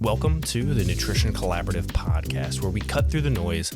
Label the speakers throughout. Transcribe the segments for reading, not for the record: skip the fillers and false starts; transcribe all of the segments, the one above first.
Speaker 1: Welcome to the Nutrition Collaborative podcast, where we cut through the noise,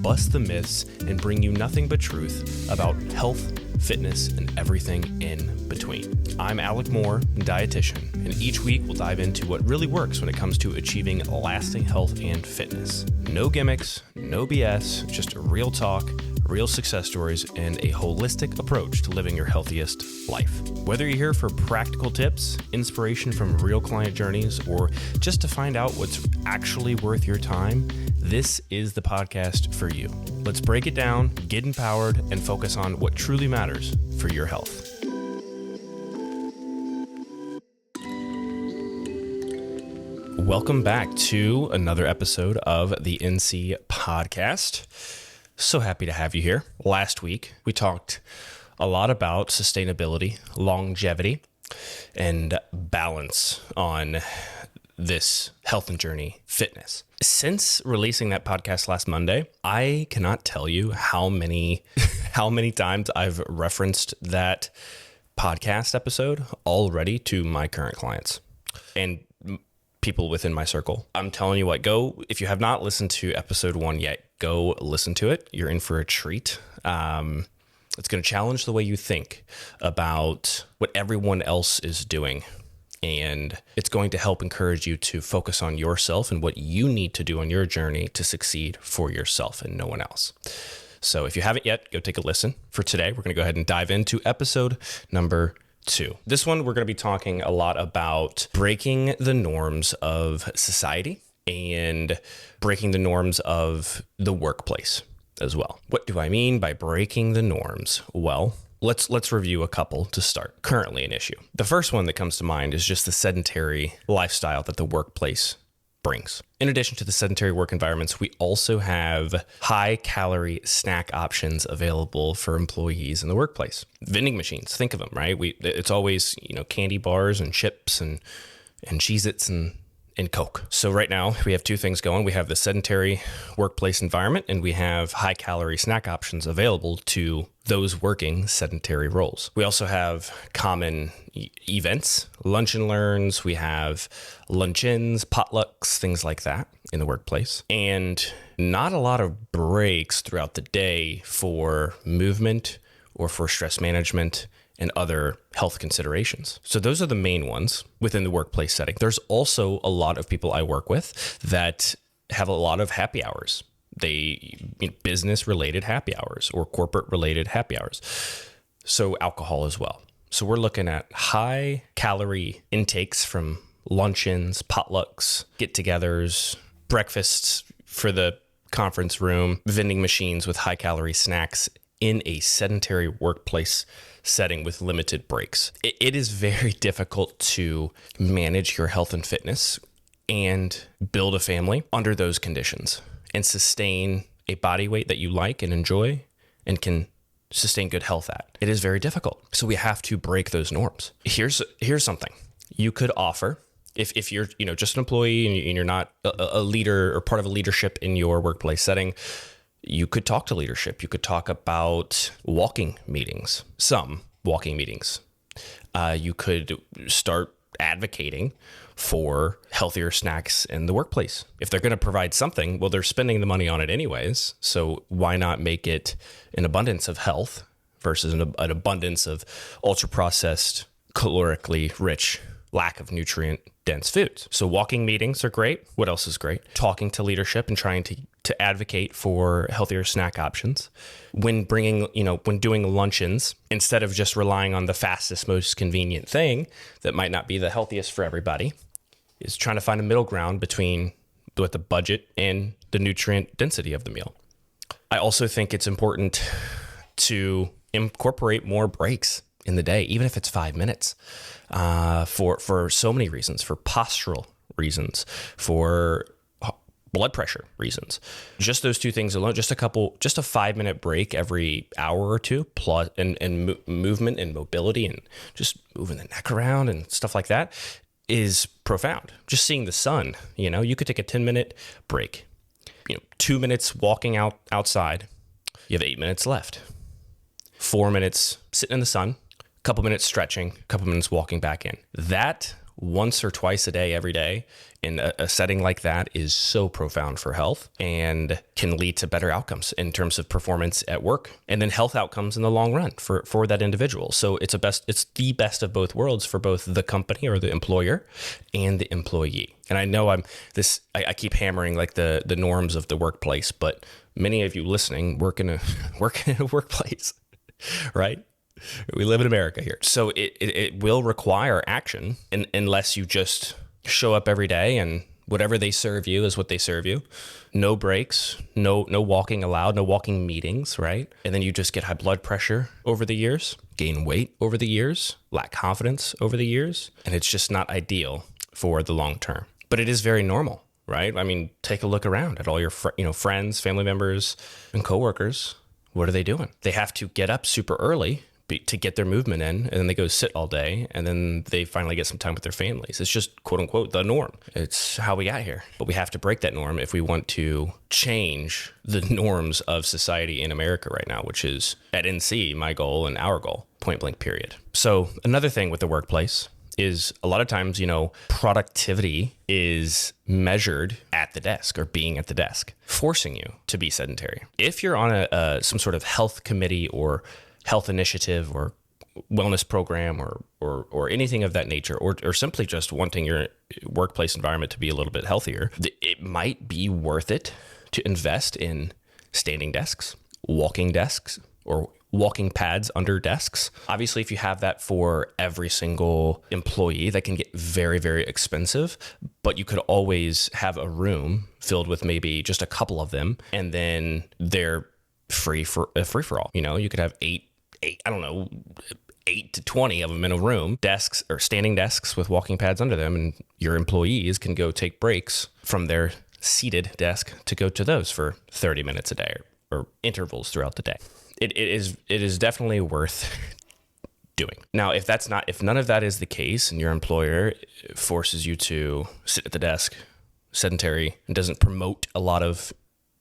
Speaker 1: bust the myths, and bring you nothing but truth about health, fitness, and everything in between. I'm Alec Moore, dietitian, and each week we'll dive into what really works when it comes to achieving lasting health and fitness. No gimmicks, no BS, just real talk, real success stories, and a holistic approach to living your healthiest life. Whether you're here for practical tips, inspiration from real client journeys, or just to find out what's actually worth your time, this is the podcast for you. Let's break it down, get empowered, and focus on what truly matters for your health. Welcome back to another episode of the NC podcast. So happy to have you here. Last week, we talked a lot about sustainability, longevity, and balance on this health and journey fitness. Since releasing that podcast last Monday, I cannot tell you how many times I've referenced that podcast episode already to my current clients and people within my circle. I'm telling you what, if you have not listened to episode 1 yet, go listen to it. You're in for a treat. It's going to challenge the way you think about what everyone else is doing. And it's going to help encourage you to focus on yourself and what you need to do on your journey to succeed for yourself and no one else. So if you haven't yet, go take a listen. For today, we're going to go ahead and dive into episode number 2. This one, we're going to be talking a lot about breaking the norms of society and breaking the norms of the workplace as well. What do I mean by breaking the norms? Well, let's review a couple to start. Currently an issue. The first one that comes to mind is just the sedentary lifestyle that the workplace brings. In addition to the sedentary work environments, we also have high-calorie snack options available for employees in the workplace. Vending machines, think of them, right? It's always, candy bars and chips and Cheez-Its and Coke. So right now we have two things going. We have the sedentary workplace environment and we have high-calorie snack options available to those working sedentary roles. We also have common events, lunch and learns. We have luncheons, potlucks, things like that in the workplace. And not a lot of breaks throughout the day for movement or for stress management and other health considerations. So those are the main ones within the workplace setting. There's also a lot of people I work with that have a lot of happy hours. Business-related happy hours or corporate-related happy hours. So alcohol as well. So we're looking at high-calorie intakes from luncheons, potlucks, get-togethers, breakfasts for the conference room, vending machines with high-calorie snacks in a sedentary workplace setting with limited breaks. It is very difficult to manage your health and fitness and build a family under those conditions and sustain a body weight that you like and enjoy and can sustain good health at. It is very difficult. So we have to break those norms. Here's something you could offer if you're just an employee and you're not a leader or part of a leadership in your workplace setting. You could talk to leadership. You could talk about walking meetings, some walking meetings. You could start advocating for healthier snacks in the workplace. If they're going to provide something, well, they're spending the money on it anyways. So why not make it an abundance of health versus an abundance of ultra-processed, calorically rich, lack of nutrient-dense foods? So walking meetings are great. What else is great? Talking to leadership and trying to advocate for healthier snack options. When doing luncheons, instead of just relying on the fastest, most convenient thing that might not be the healthiest for everybody, is trying to find a middle ground between what the budget and the nutrient density of the meal. I also think it's important to incorporate more breaks in the day, even if it's 5 minutes, for so many reasons, for postural reasons, for blood pressure reasons. Just those two things alone, just a 5-minute break every hour or two, plus and movement and mobility and just moving the neck around and stuff like that is profound. Just seeing the sun, you could take a 10-minute break, 2 minutes walking outside, you have 8 minutes left, 4 minutes sitting in the sun, a couple minutes stretching, a couple minutes walking back in. That once or twice a day, every day in a setting like that is so profound for health and can lead to better outcomes in terms of performance at work and then health outcomes in the long run for that individual. So it's the best of both worlds for both the company or the employer and the employee. And I know I keep hammering like the norms of the workplace, but many of you listening work in a workplace, right? We live in America here. So it will require action unless you just show up every day and whatever they serve you is what they serve you. No breaks, no walking allowed, no walking meetings, right? And then you just get high blood pressure over the years, gain weight over the years, lack confidence over the years. And it's just not ideal for the long term. But it is very normal, right? I mean, take a look around at all your friends, family members, and coworkers. What are they doing? They have to get up super early to get their movement in, and then they go sit all day, and then they finally get some time with their families. It's just quote unquote the norm. It's how we got here. But we have to break that norm if we want to change the norms of society in America right now, which is at NC, my goal and our goal, point blank period. So another thing with the workplace is a lot of times, productivity is measured at the desk or being at the desk, forcing you to be sedentary. If you're on some sort of health committee or health initiative or wellness program or anything of that nature, or simply just wanting your workplace environment to be a little bit healthier, it might be worth it to invest in standing desks, or walking pads under desks. Obviously, if you have that for every single employee, that can get very, very expensive, but you could always have a room filled with maybe just a couple of them, and then they're free for all. You could have eight, 8 to 20 of them in a room, desks or standing desks with walking pads under them, and your employees can go take breaks from their seated desk to go to those for 30 minutes a day or intervals throughout the day. It is definitely worth doing. Now, if none of that is the case and your employer forces you to sit at the desk, sedentary, and doesn't promote a lot of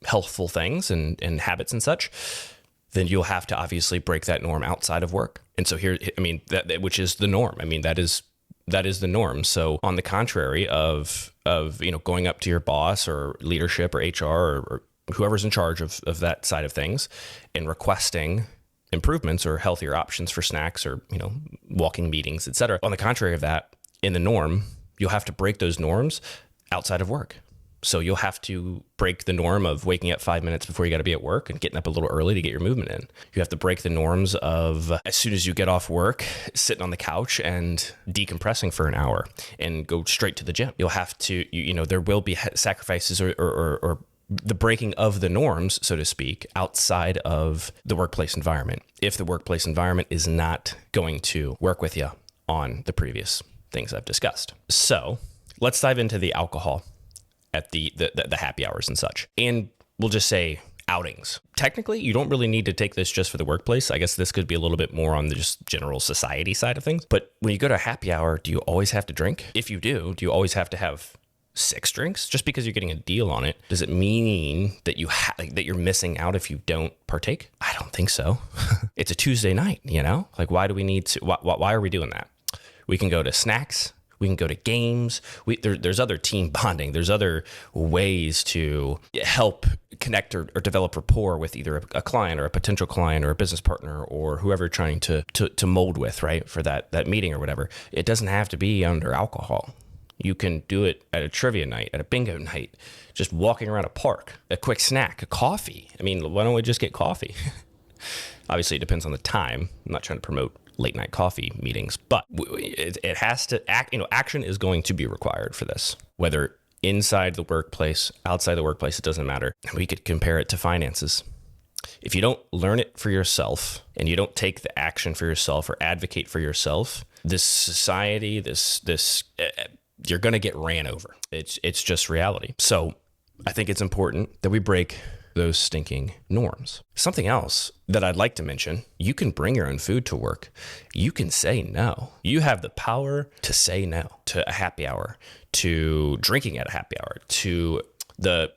Speaker 1: healthful things and habits and such, then you'll have to obviously break that norm outside of work. And so here, that which is the norm. That is the norm. So on the contrary of going up to your boss or leadership or HR or whoever's in charge of that side of things and requesting improvements or healthier options for snacks or, walking meetings, etc. On the contrary of that, in the norm, you'll have to break those norms outside of work. So you'll have to break the norm of waking up 5 minutes before you got to be at work and getting up a little early to get your movement in. You have to break the norms of as soon as you get off work, sitting on the couch and decompressing for an hour and go straight to the gym. You'll have to, there will be sacrifices or the breaking of the norms, so to speak, outside of the workplace environment, if the workplace environment is not going to work with you on the previous things I've discussed. So let's dive into the alcohol at the happy hours and such. And we'll just say outings. Technically, you don't really need to take this just for the workplace. I guess this could be a little bit more on the just general society side of things. But when you go to a happy hour, do you always have to drink? If you do you always have to have 6 drinks? Just because you're getting a deal on it, does it mean that that you're missing out if you don't partake? I don't think so. It's a Tuesday night, Like, why do we need to? Why are we doing that? We can go to snacks. We can go to games. There's other team bonding. There's other ways to help connect or develop rapport with either a client or a potential client or a business partner or whoever you're trying to mold with, right, for that meeting or whatever. It doesn't have to be under alcohol. You can do it at a trivia night, at a bingo night, just walking around a park, a quick snack, a coffee. Why don't we just get coffee? Obviously, it depends on the time. I'm not trying to promote late night coffee meetings, but it has to act. Action is going to be required for this, whether inside the workplace, outside the workplace, it doesn't matter. We could compare it to finances. If you don't learn it for yourself and you don't take the action for yourself or advocate for yourself, this society, you're going to get ran over. It's just reality. So I think it's important that we break those stinking norms. Something else that I'd like to mention, you can bring your own food to work. You can say no. You have the power to say no to a happy hour, to drinking at a happy hour, to the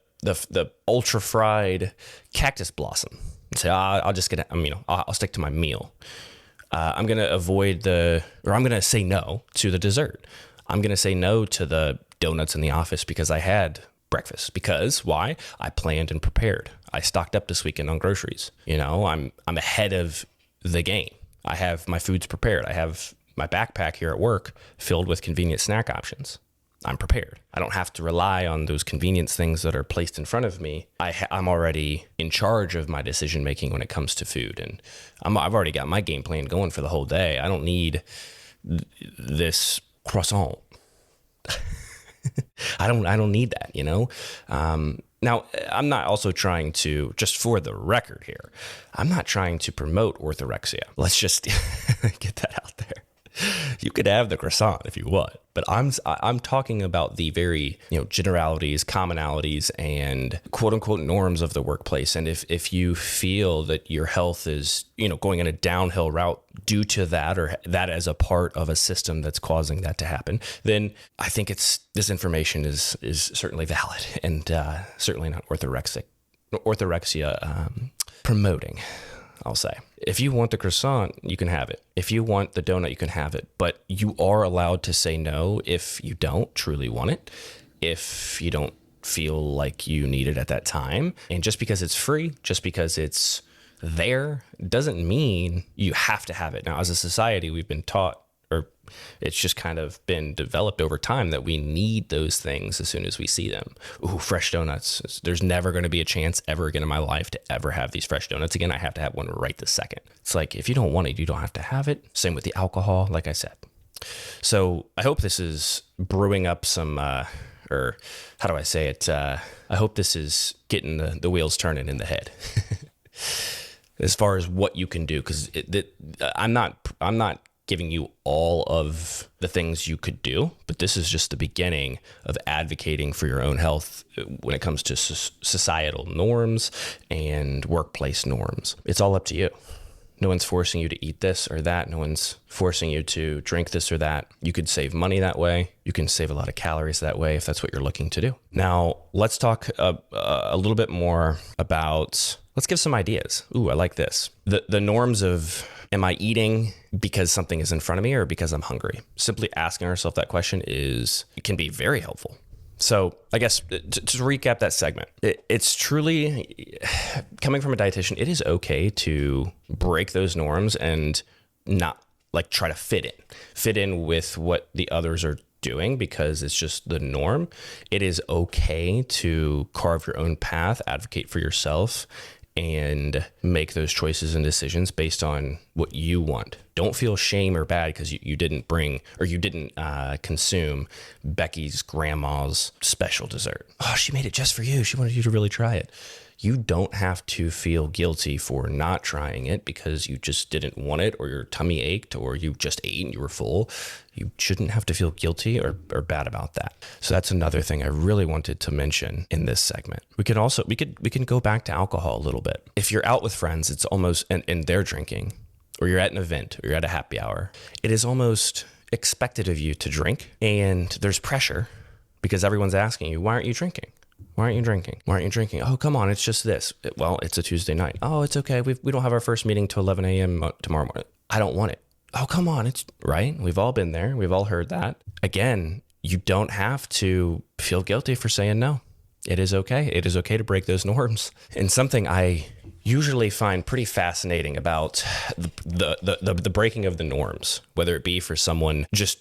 Speaker 1: ultra fried cactus blossom. And say, I'll just I'll stick to my meal. I'm going to I'm going to say no to the dessert. I'm going to say no to the donuts in the office because I had breakfast. Because why? I planned and prepared. I stocked up this weekend on groceries. I'm ahead of the game. I have my foods prepared. I have my backpack here at work filled with convenient snack options. I'm prepared. I don't have to rely on those convenience things that are placed in front of me. I'm already in charge of my decision making when it comes to food, and I've already got my game plan going for the whole day. I don't need this croissant. I don't need that. Now, I'm not also trying to, just for the record here, I'm not trying to promote orthorexia. Let's just get that out there. You could have the croissant if you want, but I'm talking about the very, generalities, commonalities, and quote unquote norms of the workplace. And if you feel that your health is, going in a downhill route due to that, or that as a part of a system that's causing that to happen, then I think this information is certainly valid and certainly not orthorexia promoting. I'll say, if you want the croissant, you can have it. If you want the donut, you can have it. But you are allowed to say no if you don't truly want it, if you don't feel like you need it at that time. And just because it's free, just because it's there, doesn't mean you have to have it. Now, as a society, we've been taught, or it's just kind of been developed over time, that we need those things as soon as we see them. Ooh, fresh donuts. There's never going to be a chance ever again in my life to ever have these fresh donuts again. I have to have one right this second. It's like, if you don't want it, you don't have to have it. Same with the alcohol, like I said. So I hope this is brewing up some, or how do I say it? I hope this is getting the wheels turning in the head. As far as what you can do, because I'm not giving you all of the things you could do, but this is just the beginning of advocating for your own health when it comes to societal norms and workplace norms. It's all up to you. No one's forcing you to eat this or that. No one's forcing you to drink this or that. You could save money that way. You can save a lot of calories that way if that's what you're looking to do. Now, let's talk a little bit more about, let's give some ideas. Ooh, I like this. The norms of, am I eating because something is in front of me or because I'm hungry? Simply asking ourselves that question can be very helpful. So I guess to recap that segment, it's truly, coming from a dietitian, it is okay to break those norms and not try to fit in with what the others are doing because it's just the norm. It is okay to carve your own path, advocate for yourself, and make those choices and decisions based on what you want. Don't feel shame or bad because you didn't bring, or you didn't consume Becky's grandma's special dessert. Oh, she made it just for you. She wanted you to really try it. You don't have to feel guilty for not trying it because you just didn't want it, or your tummy ached, or you just ate and you were full. You shouldn't have to feel guilty or bad about that. So that's another thing I really wanted to mention in this segment. We can go back to alcohol a little bit. If you're out with friends, it's almost, and they're drinking, or you're at an event, or you're at a happy hour, it is almost expected of you to drink, and there's pressure because everyone's asking you, why aren't you drinking? Why aren't you drinking? Why aren't you drinking? Oh, come on, it's just this. Well, it's a Tuesday night. Oh, it's okay. We don't have our first meeting till 11 a.m. tomorrow morning. I don't want it. Oh, come on, it's right. We've all been there. We've all heard that. Again, you don't have to feel guilty for saying no. It is okay. It is okay to break those norms. And something I usually find pretty fascinating about the breaking of the norms, whether it be for someone just,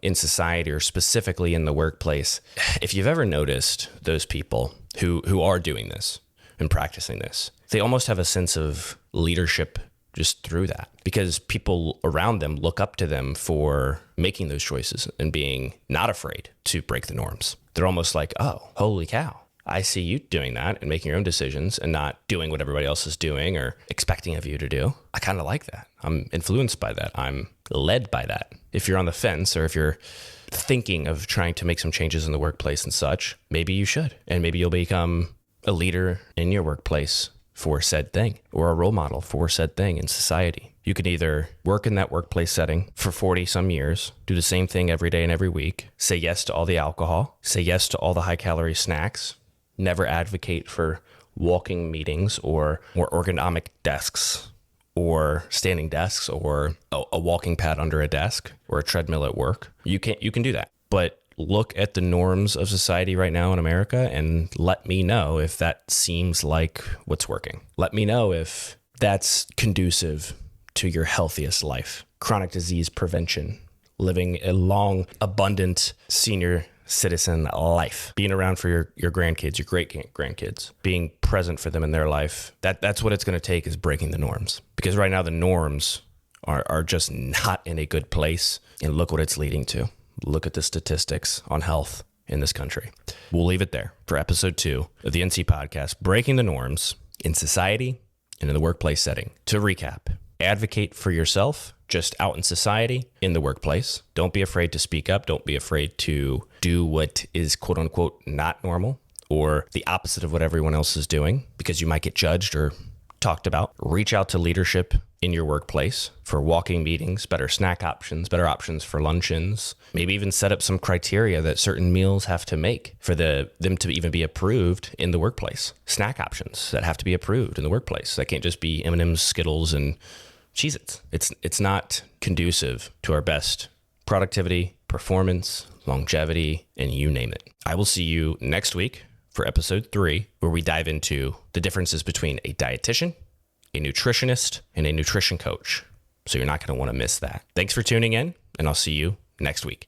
Speaker 1: in society or specifically in the workplace. If you've ever noticed those people who are doing this and practicing this, they almost have a sense of leadership just through that, because people around them look up to them for making those choices and being not afraid to break the norms. They're almost like, oh, holy cow, I see you doing that and making your own decisions and not doing what everybody else is doing or expecting of you to do. I kind of like that. I'm influenced by that. I'm led by that. If you're on the fence, or if you're thinking of trying to make some changes in the workplace and such, maybe you should. And maybe you'll become a leader in your workplace for said thing, or a role model for said thing in society. You can either work in that workplace setting for 40 some years, do the same thing every day and every week, say yes to all the alcohol, say yes to all the high calorie snacks, never advocate for walking meetings or more ergonomic desks or standing desks or a walking pad under a desk or a treadmill at work. You can do that. But look at the norms of society right now in America and let me know if that seems like what's working. Let me know if that's conducive to your healthiest life. Chronic disease prevention, living a long, abundant senior citizen life, being around for your grandkids, your great grandkids, being present for them in their life. That's what it's going to take, is breaking the norms. Because right now the norms are just not in a good place. And look what it's leading to. Look at the statistics on health in this country. We'll leave it there for episode 2 of the NC podcast, breaking the norms in society and in the workplace setting. To recap, advocate for yourself just out in society, in the workplace. Don't be afraid to speak up. Don't be afraid to do what is quote unquote not normal or the opposite of what everyone else is doing, because you might get judged or talked about. Reach out to leadership in your workplace for walking meetings, better snack options, better options for luncheons. Maybe even set up some criteria that certain meals have to make for them to even be approved in the workplace. Snack options that have to be approved in the workplace. That can't just be M&M's, Skittles, and Cheez-Its. It's not conducive to our best productivity, performance, longevity, and you name it. I will see you next week for episode 3, where we dive into the differences between a dietitian, a nutritionist, and a nutrition coach. So you're not going to want to miss that. Thanks for tuning in, and I'll see you next week.